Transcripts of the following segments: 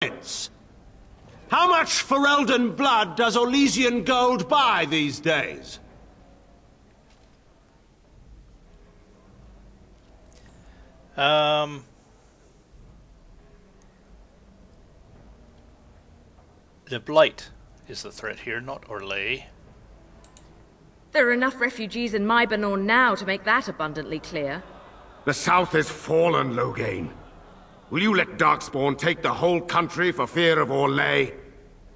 Prince, how much Ferelden blood does Orlesian gold buy these days? The Blight is the threat here, not Orlais. There are enough refugees in Mybanor now to make that abundantly clear. The south is fallen, Loghain. Will you let Darkspawn take the whole country for fear of Orlais?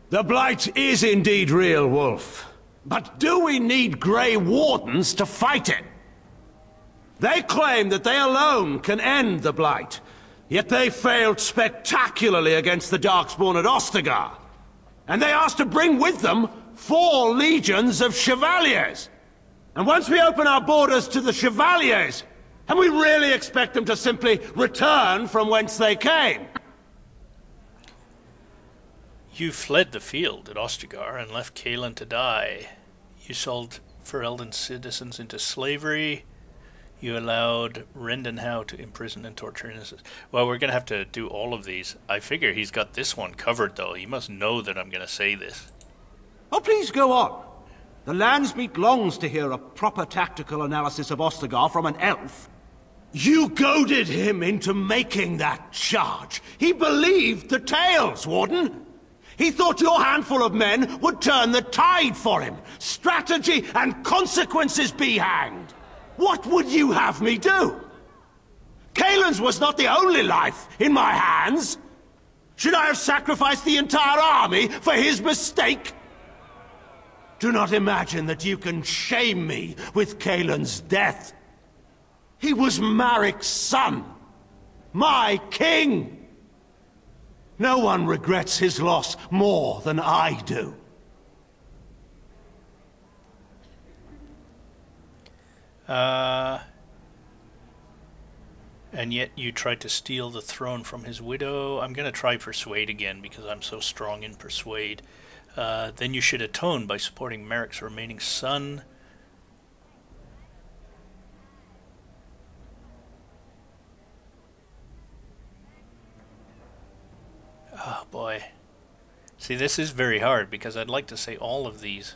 The Blight is indeed real, Wolf. But do we need Grey Wardens to fight it? They claim that they alone can end the Blight, yet they failed spectacularly against the Darkspawn at Ostagar. And they asked to bring with them 4 legions of Chevaliers. And once we open our borders to the Chevaliers, and we really expect them to simply return from whence they came? You fled the field at Ostagar and left Cailan to die. You sold Ferelden citizens into slavery. You allowed Rendenhau to imprison and torture innocents. Well, we're going to have to do all of these. I figure he's got this one covered, though. He must know that I'm going to say this. Oh, please go on. The Landsmeet longs to hear a proper tactical analysis of Ostagar from an elf. You goaded him into making that charge. He believed the tales, Warden. He thought your handful of men would turn the tide for him. Strategy and consequences be hanged. What would you have me do? Cailan's was not the only life in my hands. Should I have sacrificed the entire army for his mistake? Do not imagine that you can shame me with Cailan's death. He was Marik's son, my king. No one regrets his loss more than I do. And yet you tried to steal the throne from his widow. I'm going to try Persuade again because I'm so strong in Persuade. Then you should atone by supporting Marik's remaining son. Oh boy. See, this is very hard because I'd like to say all of these.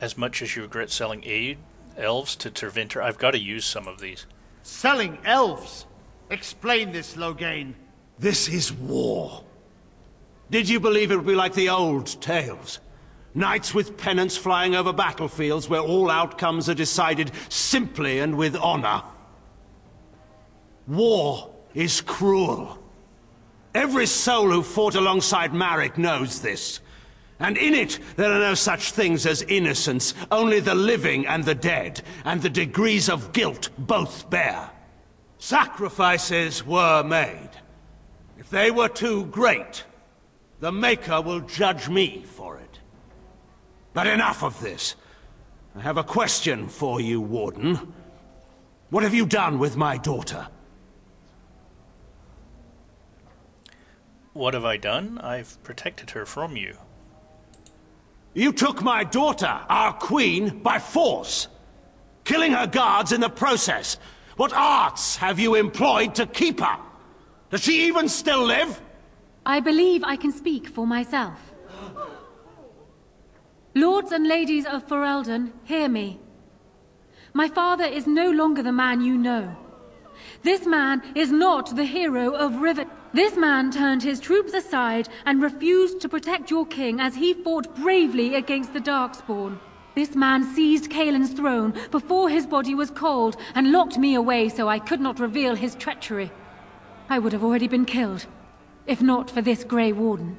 As much as you regret selling elves to Tervinter, I've got to use some of these. Selling elves? Explain this, Loghain. This is war. Did you believe it would be like the old tales? Knights with pennants flying over battlefields where all outcomes are decided simply and with honor. War is cruel. Every soul who fought alongside Marik knows this. And in it, there are no such things as innocence, only the living and the dead, and the degrees of guilt both bear. Sacrifices were made. If they were too great, the Maker will judge me for it. But enough of this. I have a question for you, Warden. What have you done with my daughter? What have I done? I've protected her from you. You took my daughter, our queen, by force, killing her guards in the process. What arts have you employed to keep her? Does she even still live? I believe I can speak for myself. Lords and ladies of Ferelden, hear me. My father is no longer the man you know. This man is not the hero of Rivet. This man turned his troops aside and refused to protect your king as he fought bravely against the Darkspawn. This man seized Cailan's throne before his body was cold and locked me away so I could not reveal his treachery. I would have already been killed, if not for this Grey Warden.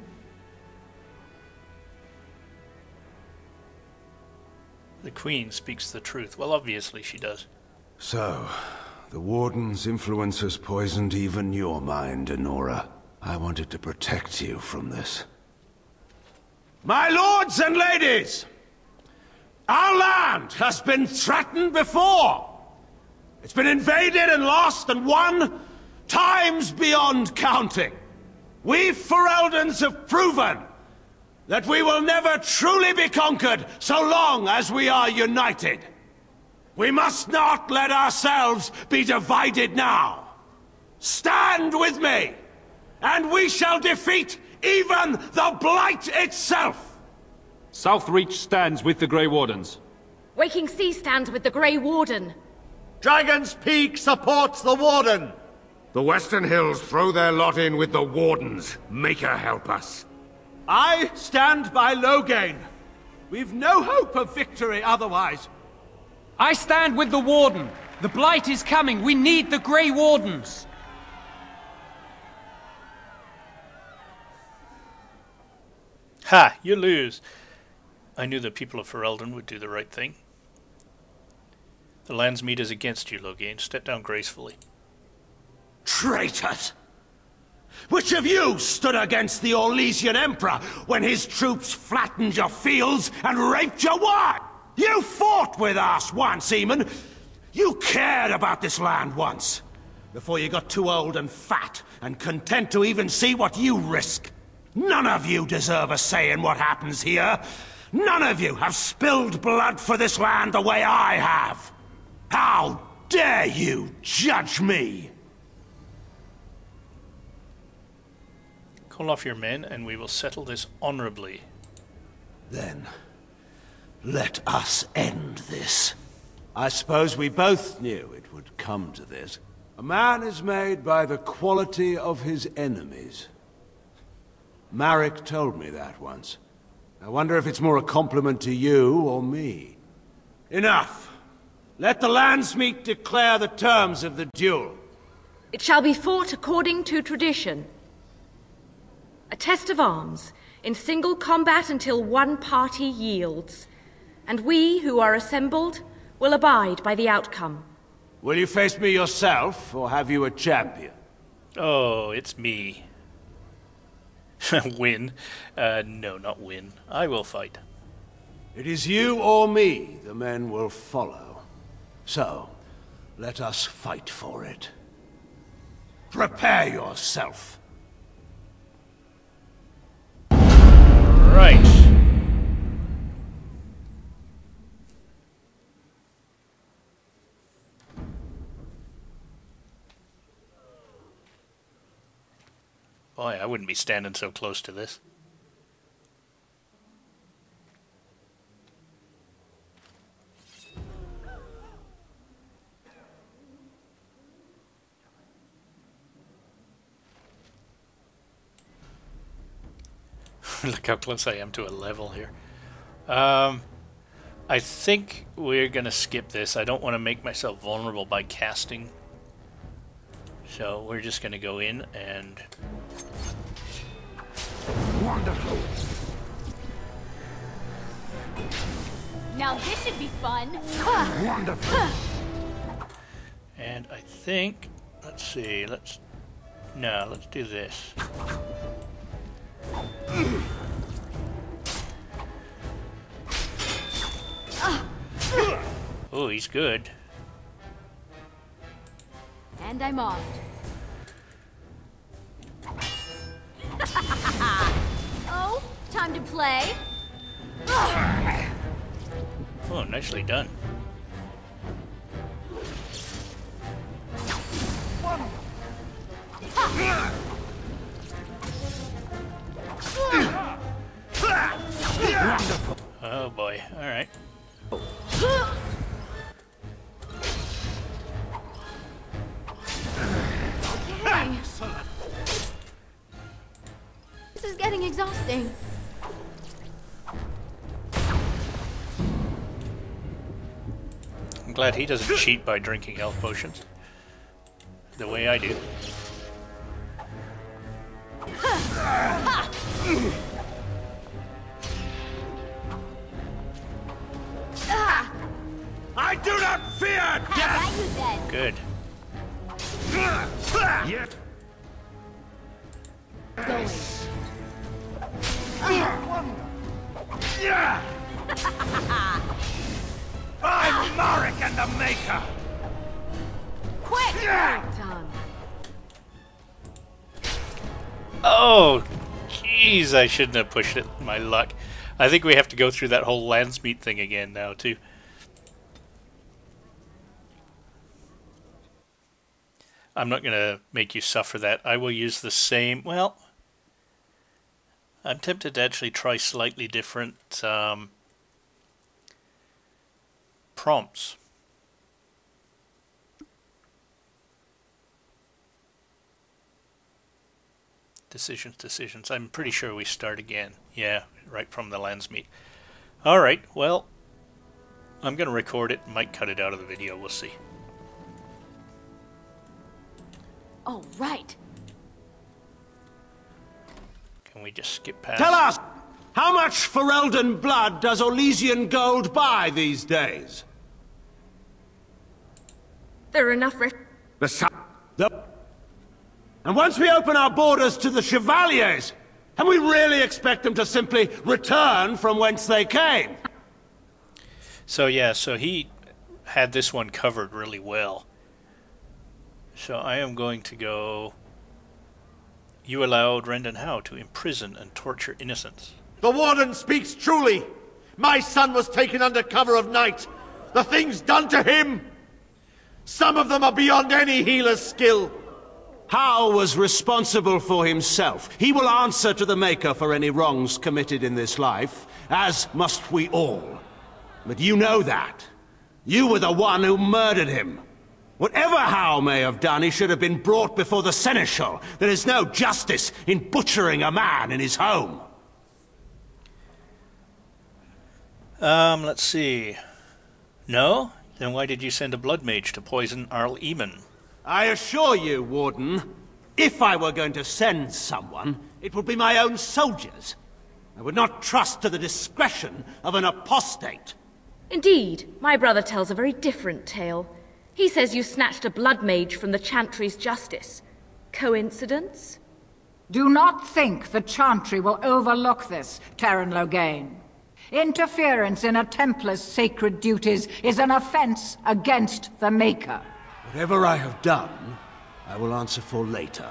The Queen speaks the truth. Well, obviously she does. So, the Warden's influence has poisoned even your mind, Enora. I wanted to protect you from this. My lords and ladies! Our land has been threatened before! It's been invaded and lost and won times beyond counting. We Fereldans have proven that we will never truly be conquered so long as we are united. We must not let ourselves be divided now. Stand with me, and we shall defeat even the Blight itself! Southreach stands with the Grey Wardens. Waking Sea stands with the Grey Warden. Dragon's Peak supports the Warden! The Western Hills throw their lot in with the Wardens. Make her help us. I stand by Loghain. We've no hope of victory otherwise. I stand with the Warden. The Blight is coming. We need the Grey Wardens. Ha! You lose. I knew the people of Ferelden would do the right thing. The Landsmeet is against you, Loghain. Step down gracefully. Traitors! Which of you stood against the Orlesian Emperor when his troops flattened your fields and raped your wife? You fought with us once, Eamon. You cared about this land once. Before you got too old and fat and content to even see what you risk. None of you deserve a say in what happens here. None of you have spilled blood for this land the way I have. How dare you judge me? Call off your men and we will settle this honorably. Then, let us end this. I suppose we both knew it would come to this. A man is made by the quality of his enemies. Marek told me that once. I wonder if it's more a compliment to you or me. Enough! Let the Landsmeet declare the terms of the duel. It shall be fought according to tradition. A test of arms, in single combat until one party yields. And we, who are assembled, will abide by the outcome. Will you face me yourself, or have you a champion? Oh, it's me. Win? No, not win. I will fight. It is you or me the men will follow. So, let us fight for it. Prepare yourself. Right. Boy, I wouldn't be standing so close to this. Look how close I am to a level here. I think we're going to skip this. I don't want to make myself vulnerable by casting. So we're just going to go in and... Wonderful. Now this should be fun. Wonderful. And I think... Let's see, let's do this. Oh, he's good. And I'm off. Oh, time to play. Oh, nicely done. Oh boy, alright. Okay. This is getting exhausting. I'm glad he doesn't cheat by drinking health potions. The way I do. I do not fear Have death! at you then. Good. Yet. Going. I'm Marek and the Maker! Quick! Done. Oh, Jeez, I shouldn't have pushed it. My luck. I think we have to go through that whole Landsmeet thing again now, too. I'm not going to make you suffer that. I will use the same... Well, I'm tempted to actually try slightly different prompts. Decisions. I'm pretty sure we start again. Yeah, right from the Landsmeet. Alright, well, I'm going to record it. Might cut it out of the video. We'll see. All right. Can we just skip past? Tell us, how much Ferelden blood does Orlesian gold buy these days? There are enough And once we open our borders to the Chevaliers, can we really expect them to simply return from whence they came? So yeah, so he had this one covered really well. So I am going to go... You allowed Rendon Howe to imprison and torture innocents. The Warden speaks truly. My son was taken under cover of night. The things done to him, some of them are beyond any healer's skill. Howe was responsible for himself. He will answer to the Maker for any wrongs committed in this life, as must we all. But you know that. You were the one who murdered him. Whatever Howe may have done, he should have been brought before the Seneschal. There is no justice in butchering a man in his home. Let's see. No? Then why did you send a blood mage to poison Arl Eamon? I assure you, Warden, if I were going to send someone, it would be my own soldiers. I would not trust to the discretion of an apostate. Indeed, my brother tells a very different tale. He says you snatched a blood mage from the Chantry's justice. Coincidence? Do not think the Chantry will overlook this, Terran Logain. Interference in a Templar's sacred duties is an offense against the Maker. Whatever I have done, I will answer for later.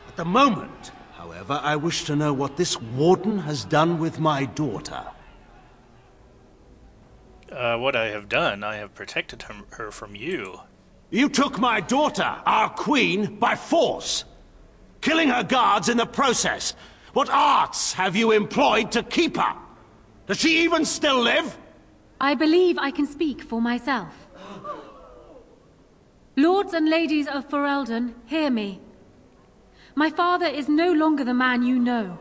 At the moment, however, I wish to know what this Warden has done with my daughter. What I have done, I have protected her from you. You took my daughter, our queen, by force, killing her guards in the process. What arts have you employed to keep her? Does she even still live? I believe I can speak for myself. Lords and ladies of Ferelden, hear me. My father is no longer the man you know.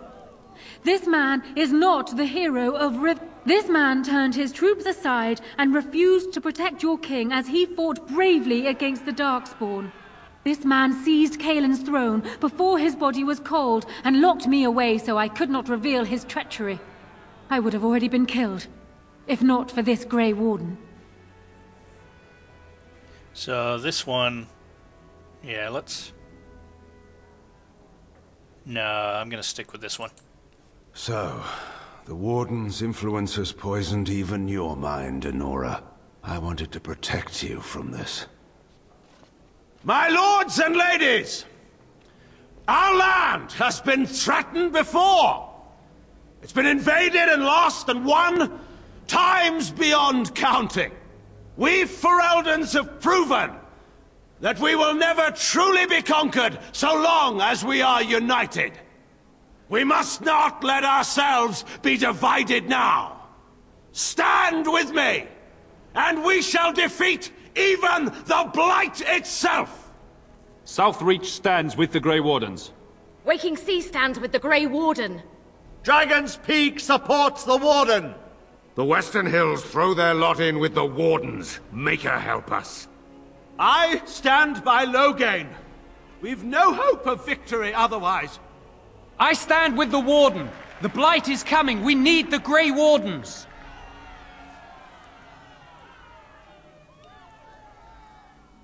This man is not the hero of This man turned his troops aside and refused to protect your king as he fought bravely against the Darkspawn. This man seized Kaelin's throne before his body was cold and locked me away so I could not reveal his treachery. I would have already been killed, if not for this Grey Warden. So this one, yeah, let's... No, I'm going to stick with this one. So, the Warden's influence has poisoned even your mind, Enora. I wanted to protect you from this. My lords and ladies! Our land has been threatened before! It's been invaded and lost and won times beyond counting. We Fereldans have proven that we will never truly be conquered so long as we are united. We must not let ourselves be divided now. Stand with me, and we shall defeat even the Blight itself! Southreach stands with the Grey Wardens. Waking Sea stands with the Grey Warden. Dragon's Peak supports the Warden. The Western Hills throw their lot in with the Wardens. Maker help us. I stand by Logain. We've no hope of victory otherwise. I stand with the Warden. The Blight is coming. We need the Grey Wardens.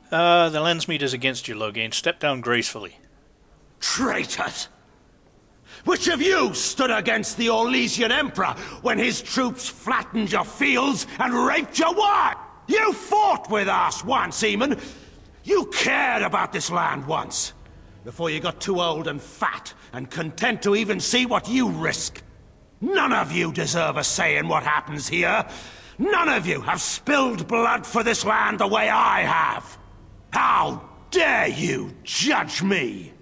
The Landsmeet is against you, Logain. Step down gracefully. Traitors! Which of you stood against the Orlesian Emperor when his troops flattened your fields and raped your wife? You fought with us once, Eamon. You cared about this land once. before you got too old and fat and content to even see what you risk. None of you deserve a say in what happens here. None of you have spilled blood for this land the way I have. How dare you judge me?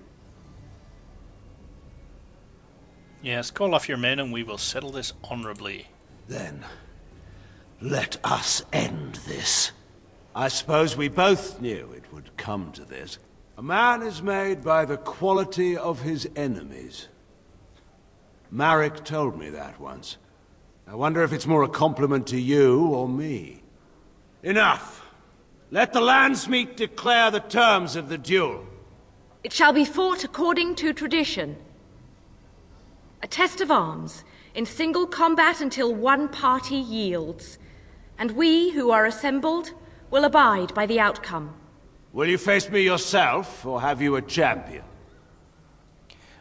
Yes, call off your men and we will settle this honorably. Then, let us end this. I suppose we both knew it would come to this. A man is made by the quality of his enemies. Marek told me that once. I wonder if it's more a compliment to you or me. Enough! Let the Landsmeet declare the terms of the duel. It shall be fought according to tradition. A test of arms, in single combat until one party yields. And we, who are assembled, will abide by the outcome. Will you face me yourself, or have you a champion?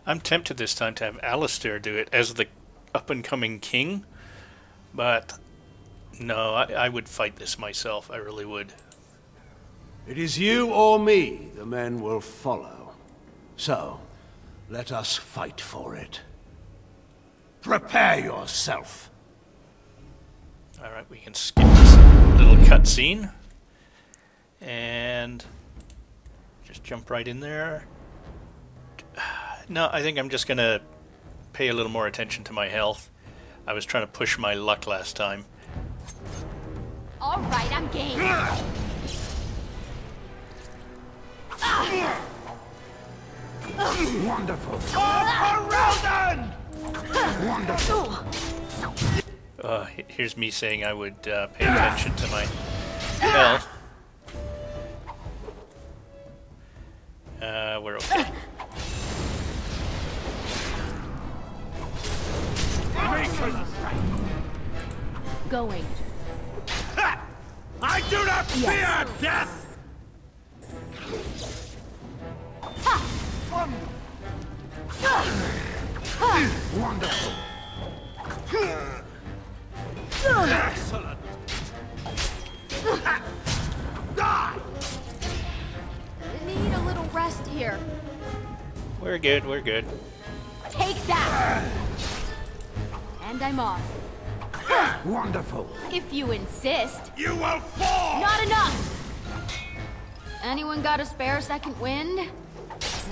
I'm tempted this time to have Alistair do it as the up-and-coming king, but no, I would fight this myself, I really would. It is you or me the men will follow. So, let us fight for it. Prepare yourself. Alright, we can skip this little cutscene and just jump right in there. No, I think I'm just gonna pay a little more attention to my health. I was trying to push my luck last time. Alright, I'm game. Wonderful. Wonderful. Here's me saying I would pay attention to my health. We're okay. Going. I do not fear death! Wonderful. Excellent. Die! Need a little rest here. We're good, we're good. Take that! And I'm off. Wonderful. If you insist. You will fall! Not enough! Anyone got a spare second wind?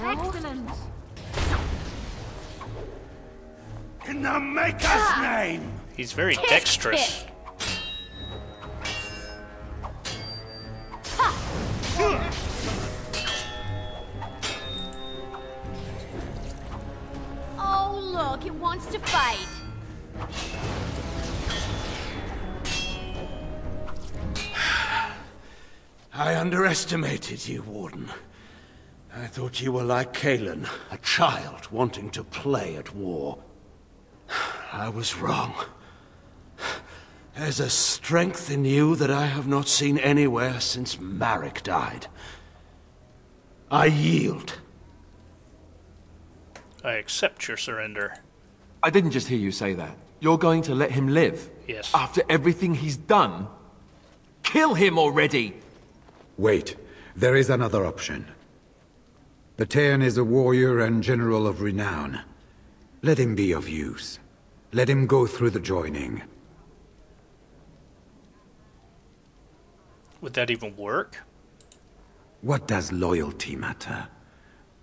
No? Excellent. In the Maker's name! He's very Kick, dexterous. kick. Oh, look, it wants to fight. I underestimated you, Warden. I thought you were like Kalen, a child wanting to play at war. I was wrong. There's a strength in you that I have not seen anywhere since Marek died. I yield. I accept your surrender. I didn't just hear you say that. You're going to let him live? Yes. After everything he's done? Kill him already! Wait, there is another option. Batean is a warrior and general of renown. Let him be of use. Let him go through the joining. Would that even work? What does loyalty matter?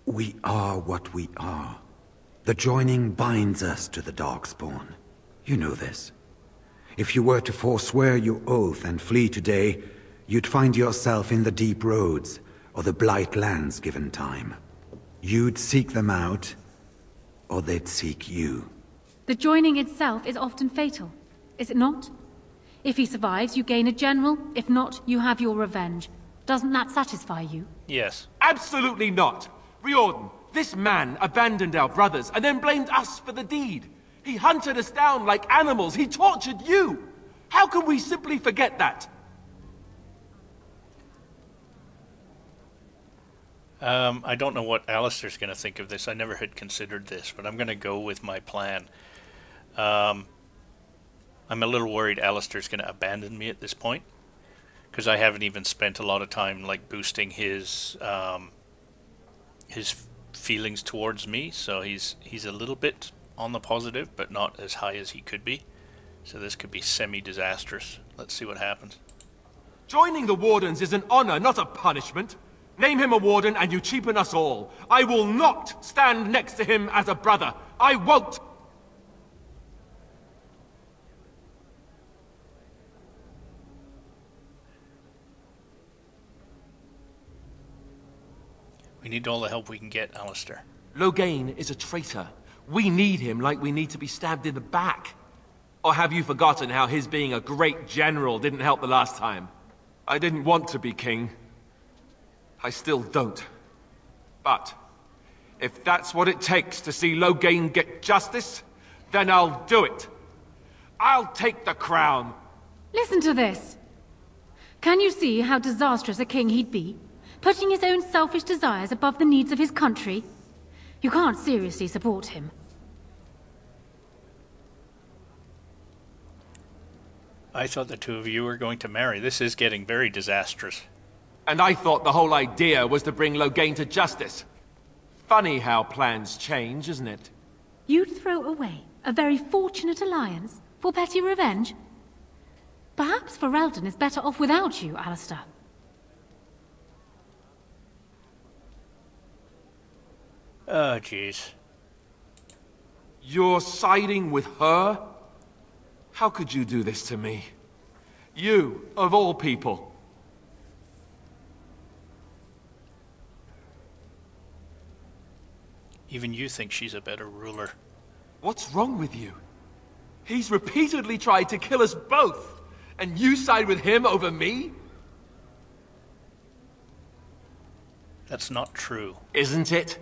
We are what we are. The joining binds us to the Darkspawn. You know this. If you were to forswear your oath and flee today, you'd find yourself in the Deep Roads, or the Blight Lands given time. You'd seek them out, or they'd seek you. The joining itself is often fatal, is it not? If he survives, you gain a general. If not, you have your revenge. Doesn't that satisfy you? Yes. Absolutely not! Riordan, this man abandoned our brothers and then blamed us for the deed. He hunted us down like animals. He tortured you! How can we simply forget that? I don't know what Alistair's going to think of this. I never had considered this, but I'm going to go with my plan. I'm a little worried Alistair's going to abandon me at this point, because I haven't even spent a lot of time like boosting his feelings towards me, so he's a little bit on the positive, but not as high as he could be. So this could be semi-disastrous. Let's see what happens. Joining the Wardens is an honor, not a punishment. Name him a Warden and you cheapen us all. I will not stand next to him as a brother. I won't! We need all the help we can get, Alistair. Loghain is a traitor. We need him like we need to be stabbed in the back. Or have you forgotten how his being a great general didn't help the last time? I didn't want to be king. I still don't. But if that's what it takes to see Loghain get justice, then I'll do it. I'll take the crown. Listen to this. Can you see how disastrous a king he'd be? Putting his own selfish desires above the needs of his country? You can't seriously support him. I thought the two of you were going to marry. This is getting very disastrous. And I thought the whole idea was to bring Loghain to justice. Funny how plans change, isn't it? You'd throw away a very fortunate alliance for petty revenge? Perhaps Ferelden is better off without you, Alistair. Oh, jeez. You're siding with her? How could you do this to me? You, of all people. Even you think she's a better ruler. What's wrong with you? He's repeatedly tried to kill us both, and you side with him over me? That's not true. Isn't it?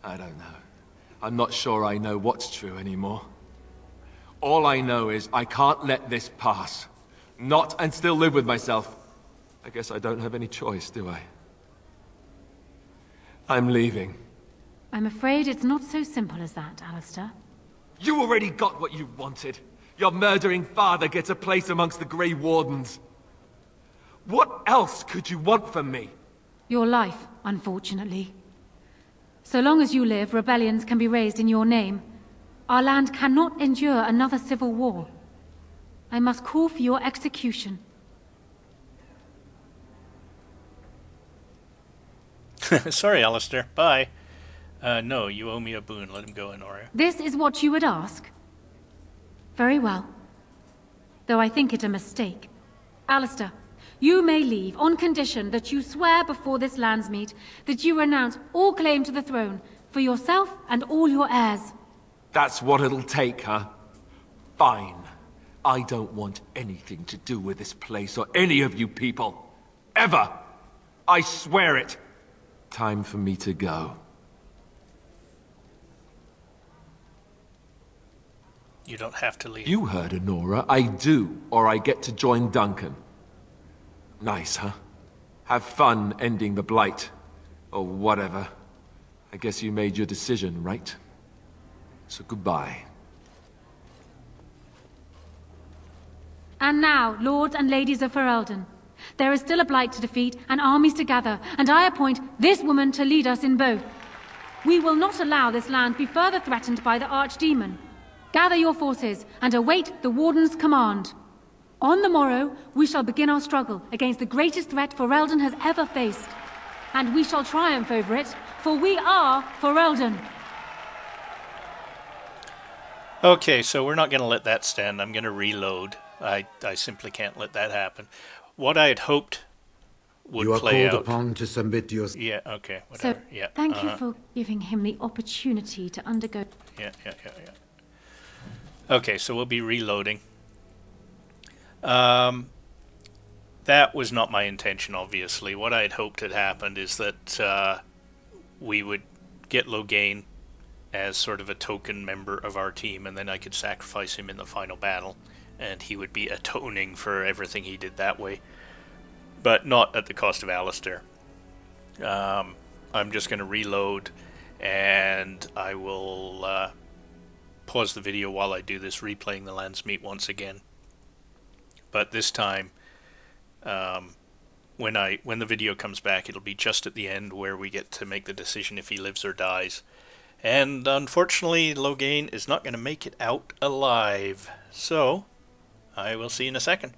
I don't know. I'm not sure I know what's true anymore. All I know is I can't let this pass. Not and still live with myself. I guess I don't have any choice, do I? I'm leaving. I'm afraid it's not so simple as that, Alistair. You already got what you wanted. Your murdering father gets a place amongst the Grey Wardens. What else could you want from me? Your life, unfortunately. So long as you live, rebellions can be raised in your name. Our land cannot endure another civil war. I must call for your execution. Sorry, Alistair. Bye. No, you owe me a boon. Let him go, Honoria. This is what you would ask? Very well. Though I think it a mistake. Alistair, you may leave on condition that you swear before this landsmeet that you renounce all claim to the throne for yourself and all your heirs. That's what it'll take, huh? Fine. I don't want anything to do with this place or any of you people. Ever! I swear it! Time for me to go. You don't have to leave. You heard Honora. I do, or I get to join Duncan. Nice, huh? Have fun ending the Blight. Or whatever. I guess you made your decision, right? So goodbye. And now, lords and ladies of Ferelden, there is still a Blight to defeat and armies to gather, and I appoint this woman to lead us in both. We will not allow this land be further threatened by the Archdemon. Gather your forces and await the Warden's command. On the morrow, we shall begin our struggle against the greatest threat Ferelden has ever faced. And we shall triumph over it, for we are Ferelden. Okay, so we're not going to let that stand. I'm going to reload. I simply can't let that happen. What I had hoped would play out... You are called upon to submit your... Yeah, okay, whatever. So, yeah. thank you for giving him the opportunity to undergo... Yeah. Okay, so we'll be reloading. That was not my intention, obviously. What I had hoped had happened is that we would get Loghain as sort of a token member of our team, and then I could sacrifice him in the final battle, and he would be atoning for everything he did that way. But not at the cost of Alistair. I'm just going to reload, and I will pause the video while I do this, replaying the Landsmeet once again. But this time, when the video comes back, it'll be just at the end where we get to make the decision if he lives or dies. And unfortunately, Loghain is not going to make it out alive. So, I will see you in a second.